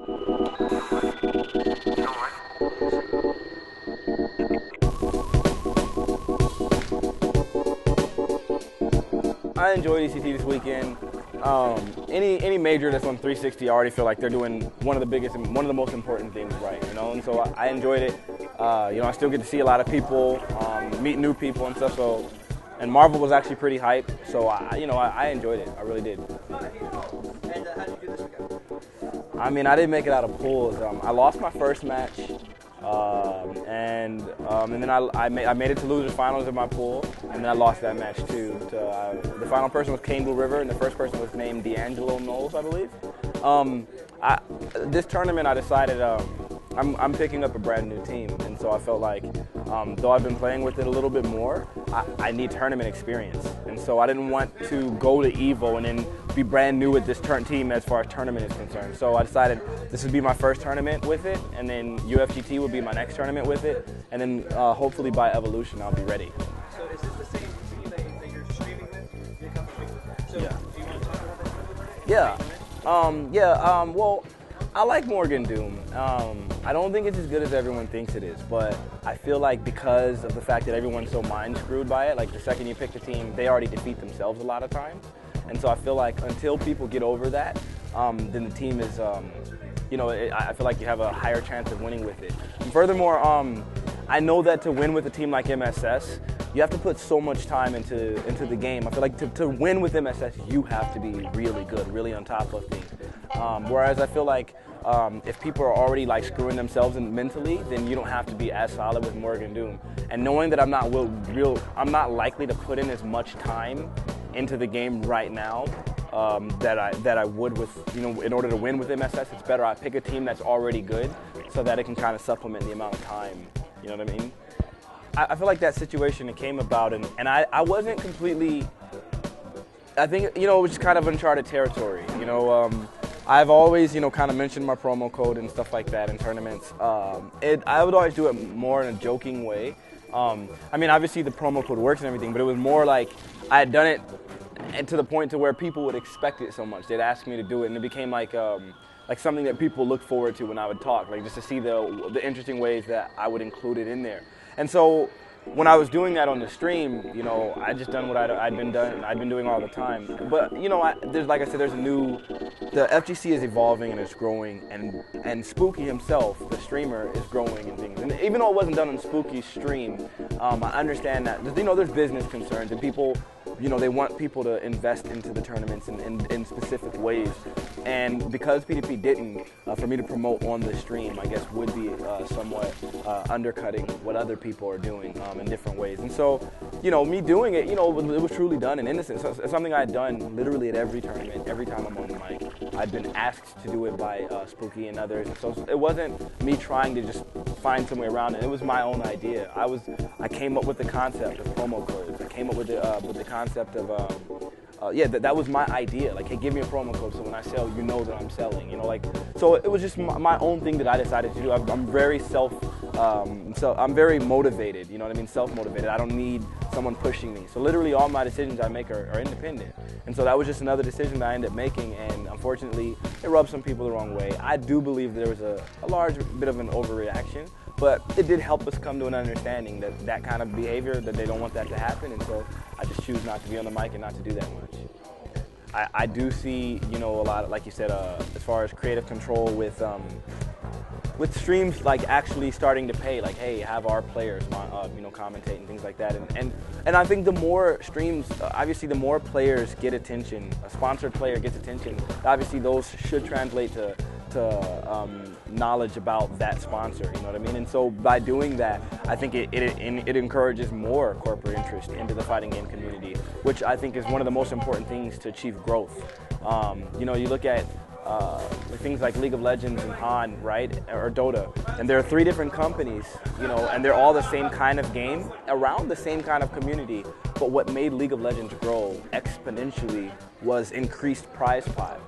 I enjoyed ECT this weekend. Any major that's on 360, I already feel like they're doing one of the biggest and one of the most important things right, and so I enjoyed it. I still get to see a lot of people, meet new people and stuff. So, and Marvel was actually pretty hype. So I enjoyed it. I really did. And how did you do this weekend? I mean, I didn't make it out of pools. I lost my first match, and then I made it to losers finals in my pool, and then I lost that match too. The final person was Kane Blue River, and the first person was named D'Angelo Knowles, I believe. This tournament, I decided I'm picking up a brand new team, and so I felt like though I've been playing with it a little bit more, I need tournament experience, and so I didn't want to go to EVO and then be brand new with this team as far as tournament is concerned. So I decided this would be my first tournament with it, and then UFGT would be my next tournament with it, and then hopefully by Evolution I'll be ready. So is this the same team that you're streaming with? You're coming with? So Yeah. do you want to talk about that? Yeah. Well, I like Morgan Doom. I don't think it's as good as everyone thinks it is, but I feel like because of the fact that everyone's so mind screwed by it, like the second you pick the team, they already defeat themselves a lot of times. And so I feel like until people get over that, then the team is, I feel like you have a higher chance of winning with it. And furthermore, I know that to win with a team like MSS, you have to put so much time into the game. I feel like to win with MSS, you have to be really good, really on top of things. Whereas I feel like if people are already like screwing themselves in mentally, then you don't have to be as solid with Morgan Doom. And knowing that I'm not likely to put in as much time into the game right now that I would with, in order to win with MSS, it's better I pick a team that's already good so that it can kind of supplement the amount of time. You know what I mean? I feel like that situation, it came about, and I wasn't completely, I think, it was just kind of uncharted territory. I've always, kind of mentioned my promo code and stuff like that in tournaments. I would always do it more in a joking way. I mean, obviously the promo code works and everything, but it was more like I had done it and to the point to where people would expect it so much. They'd ask me to do it, and it became like something that people look forward to when I would talk, like just to see the interesting ways that I would include it in there. And so when I was doing that on the stream, I just done what I'd been doing all the time. But there's, like I said, the FGC is evolving and it's growing, and Spooky himself, the streamer, is growing and things. And even though it wasn't done on Spooky's stream, I understand that there's business concerns and people, they want people to invest into the tournaments in specific ways. And because PDP didn't, for me to promote on the stream, I guess would be somewhat undercutting what other people are doing in different ways. And so, me doing it, it was truly done in innocence. So it's something I had done literally at every tournament, every time I'm on the mic. I'd been asked to do it by Spooky and others. And so it wasn't me trying to just find some way around it. It was my own idea. I came up with the concept of promo codes. I came up with the concept of that was my idea. Like, hey, give me a promo code so when I sell, that I'm selling. So it was just my own thing that I decided to do. I'm very I'm very motivated. You know what I mean? Self-motivated. I don't need someone pushing me. So literally, all my decisions I make are independent. And so that was just another decision that I ended up making. And unfortunately, it rubbed some people the wrong way. I do believe there was a large bit of an overreaction. But it did help us come to an understanding that kind of behavior, that they don't want that to happen, and so I just choose not to be on the mic and not to do that much. I do see, a lot of, like you said, as far as creative control with streams like actually starting to pay, like, hey, have our players, commentate and things like that. And I think the more streams, obviously the more players get attention, a sponsored player gets attention, obviously those should translate to knowledge about that sponsor, you know what I mean? And so by doing that, I think it encourages more corporate interest into the fighting game community, which I think is one of the most important things to achieve growth. You look at things like League of Legends and Han, right, or Dota, and there are 3 different companies, and they're all the same kind of game, around the same kind of community, but what made League of Legends grow exponentially was increased prize pot,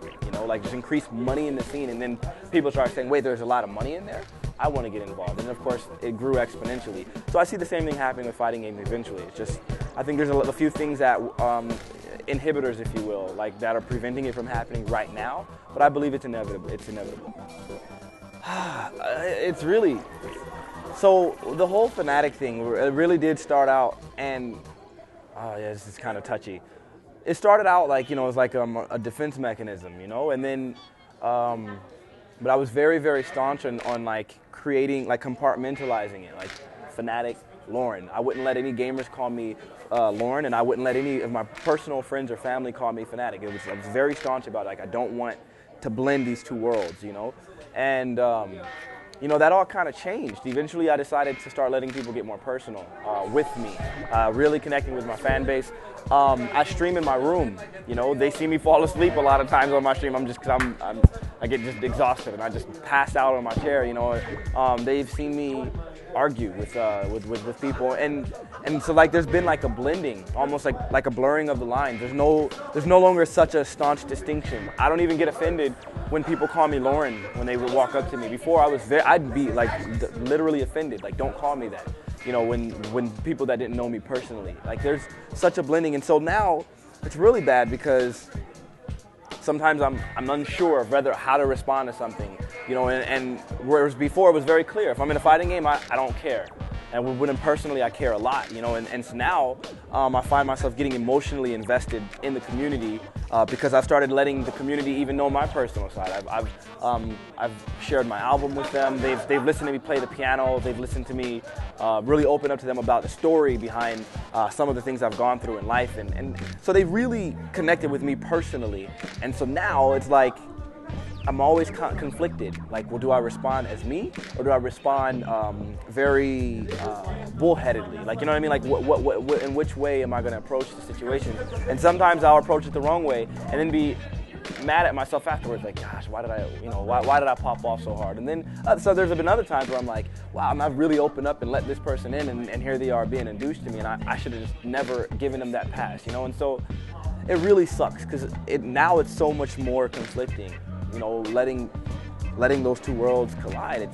like just increased money in the scene, and then people start saying, wait, there's a lot of money in there? I want to get involved, and of course, it grew exponentially. So I see the same thing happening with fighting games eventually. It's just, I think there's a few things that inhibitors, if you will, like that are preventing it from happening right now. But I believe it's inevitable. It's inevitable. It's really, so the whole Fanatiq thing, it really did start out, and oh yeah, this is kind of touchy. It started out like, you know, it was like a defense mechanism, you know, and then, but I was very, very staunch on like creating, like compartmentalizing it, like Fanatiq, Lauren. I wouldn't let any gamers call me Lauren, and I wouldn't let any of my personal friends or family call me Fanatiq. I was very staunch about it. Like, I don't want to blend these two worlds, you know? And, you know, that all kind of changed. Eventually, I decided to start letting people get more personal with me, really connecting with my fan base. I stream in my room, you know? They see me fall asleep a lot of times on my stream. I get just exhausted, and I just pass out on my chair, you know? They've seen me argue with people, and so like there's been like a blending, almost like a blurring of the lines. There's no longer such a staunch distinction. I don't even get offended when people call me Lauren when they would walk up to me. Before I'd be like literally offended, like don't call me that, you know, when people that didn't know me personally. Like there's such a blending, and so now it's really bad because sometimes I'm unsure of how to respond to something, you know, and whereas before it was very clear. If I'm in a fighting game, I don't care. And when personally, I care a lot, you know, and so now I find myself getting emotionally invested in the community because I've started letting the community even know my personal side. I've shared my album with them. They've listened to me play the piano. They've listened to me really open up to them about the story behind some of the things I've gone through in life, and so they've really connected with me personally. And so now it's like I'm always conflicted. Like, well, do I respond as me, or do I respond very bullheadedly? Like, you know what I mean? Like, what in which way am I going to approach the situation? And sometimes I'll approach it the wrong way, and then be mad at myself afterwards. Like, gosh, why did I pop off so hard? And then so there's been other times where I'm like, wow, I've really opened up and let this person in, and here they are being induced to me, and I should have just never given them that pass, you know? And so it really sucks because now it's so much more conflicting. You know, letting those two worlds collide.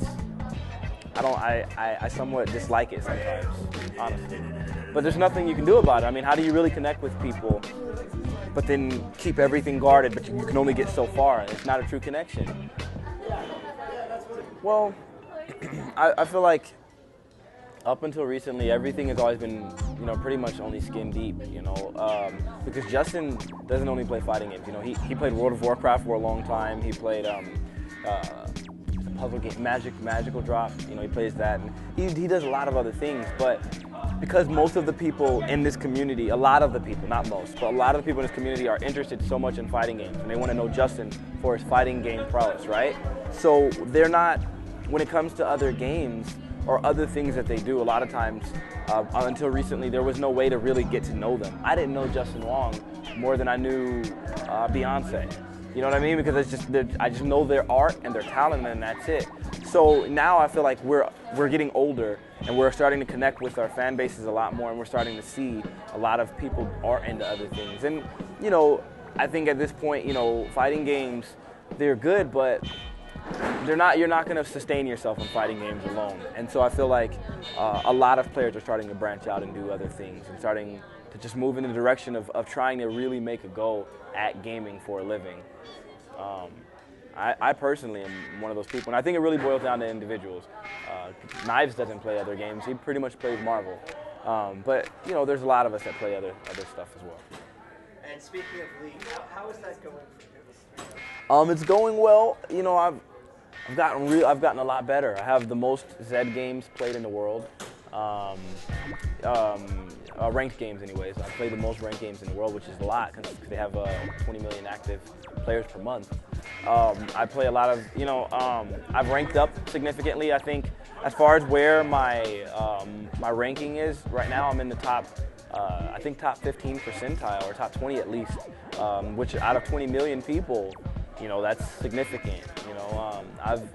I somewhat dislike it sometimes, honestly. But there's nothing you can do about it. I mean, how do you really connect with people, but then keep everything guarded, but you can only get so far, and it's not a true connection? Well, I feel like up until recently, everything has always been, you know, pretty much only skin deep, you know, because Justin doesn't only play fighting games. You know, he played World of Warcraft for a long time. He played puzzle game, Magical Drop. You know, he plays that, and he does a lot of other things. But because most of the people in this community, a lot of the people, not most, but a lot of the people in this community are interested so much in fighting games, and they want to know Justin for his fighting game prowess, right? So they're not, when it comes to other games or other things that they do, a lot of times, until recently, there was no way to really get to know them. I didn't know Justin Wong more than I knew Beyonce. You know what I mean? Because I just know their art and their talent, and that's it. So now I feel like we're getting older, and we're starting to connect with our fan bases a lot more, and we're starting to see a lot of people are into other things. And, you know, I think at this point, you know, fighting games, they're good, but you're not going to sustain yourself in fighting games alone. And so I feel like a lot of players are starting to branch out and do other things, and starting to just move in the direction of trying to really make a go at gaming for a living. I personally am one of those people, and I think it really boils down to individuals. Knives doesn't play other games. He pretty much plays Marvel. But, you know, there's a lot of us that play other stuff as well. And speaking of League, how is that going for you? It's going well. You know, I've gotten a lot better. I have the most Zed games played in the world. Ranked games anyways. I play the most ranked games in the world, which is a lot because they have 20 million active players per month. I play a lot of, you know, I've ranked up significantly. I think as far as where my ranking is right now, I'm in the top, I think top 15 percentile or top 20 at least, which out of 20 million people, you know, that's significant. You know, I've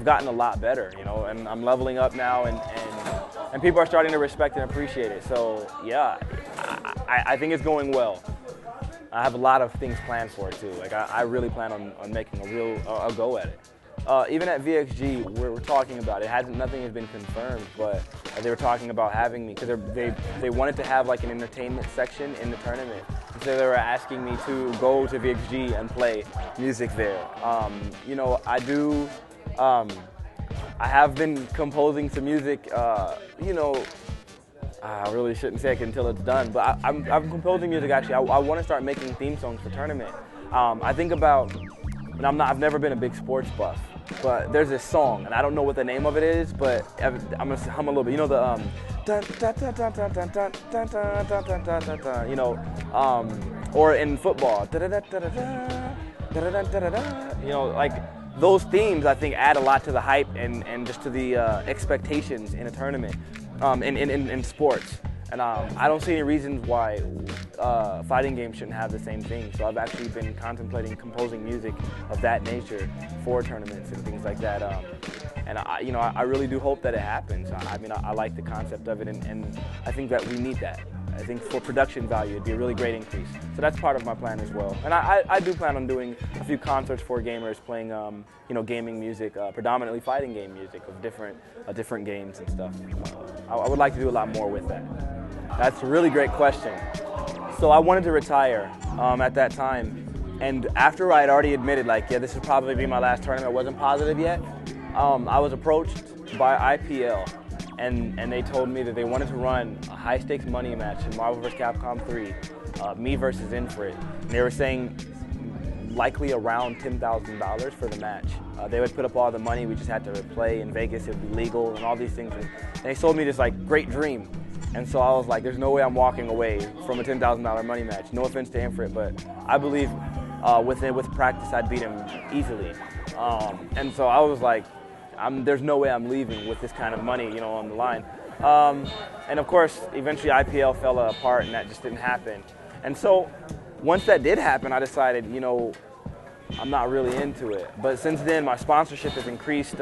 gotten a lot better, you know, and I'm leveling up now, and people are starting to respect and appreciate it. So yeah, I think it's going well. I have a lot of things planned for it too. Like I really plan on making a go at it. Even at VXG, we're talking about it. Nothing has been confirmed, but they were talking about having me because they wanted to have like an entertainment section in the tournament. So they were asking me to go to VXG and play music there. You know, I have been composing some music. You know, I really shouldn't say it until it's done, but I'm composing music actually. I want to start making theme songs for tournament. I think about, and I've never been a big sports buff, but there's this song, and I don't know what the name of it is, but I'm gonna hum a little bit. You know the you know, or in football, you know, like those themes I think add a lot to the hype and just to the expectations in a tournament, in sports. And I don't see any reasons why fighting games shouldn't have the same thing. So I've actually been contemplating composing music of that nature for tournaments and things like that. And you know, I really do hope that it happens. I mean, I like the concept of it, and I think that we need that. I think for production value, it'd be a really great increase. So that's part of my plan as well. And I do plan on doing a few concerts for gamers, playing you know, gaming music, predominantly fighting game music of different games and stuff. I would like to do a lot more with that. That's a really great question. So I wanted to retire at that time, and after I had already admitted, like, yeah, this would probably be my last tournament, I wasn't positive yet, I was approached by IPL, and they told me that they wanted to run a high-stakes money match in Marvel vs. Capcom 3, me versus Infrared. And they were saying likely around $10,000 for the match. They would put up all the money, we just had to play in Vegas, it would be legal, and all these things. And they sold me this like great dream. And so I was like, there's no way I'm walking away from a $10,000 money match. No offense to Infrared, but I believe with practice I'd beat him easily. And so I was like, there's no way I'm leaving with this kind of money, you know, on the line. And of course, eventually IPL fell apart, and that just didn't happen. And so once that did happen, I decided, you know, I'm not really into it. But since then, my sponsorship has increased.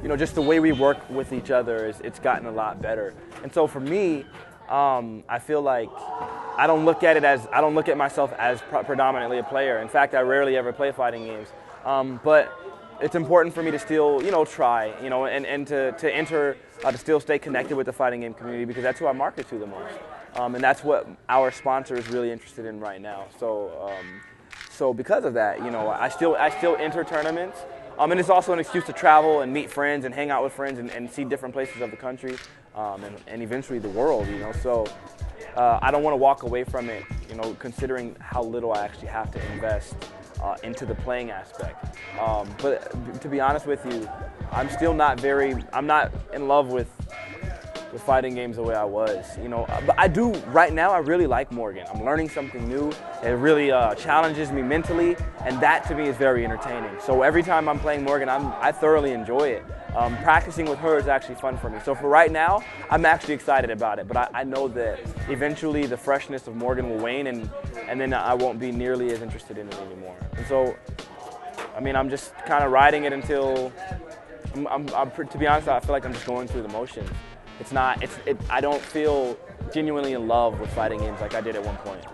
You know, just the way we work with each other, it's gotten a lot better. And so for me, I feel like I don't look at myself as predominantly a player. In fact, I rarely ever play fighting games. But it's important for me to still, you know, try, you know, and to still stay connected with the fighting game community, because that's who I market to the most. And that's what our sponsor is really interested in right now. So because of that, you know, I still enter tournaments. And it's also an excuse to travel and meet friends and hang out with friends and see different places of the country, and eventually the world, you know. So I don't want to walk away from it, you know, considering how little I actually have to invest into the playing aspect. But to be honest with you, I'm not in love with fighting games the way I was, you know. But right now I really like Morgan. I'm learning something new. It really challenges me mentally, and that to me is very entertaining. So every time I'm playing Morgan, I thoroughly enjoy it. Practicing with her is actually fun for me. So for right now, I'm actually excited about it, but I know that eventually the freshness of Morgan will wane, and then I won't be nearly as interested in it anymore. And so, I mean, I'm just kind of riding it until, to be honest, I feel like I'm just going through the motions. I don't feel genuinely in love with fighting games like I did at one point.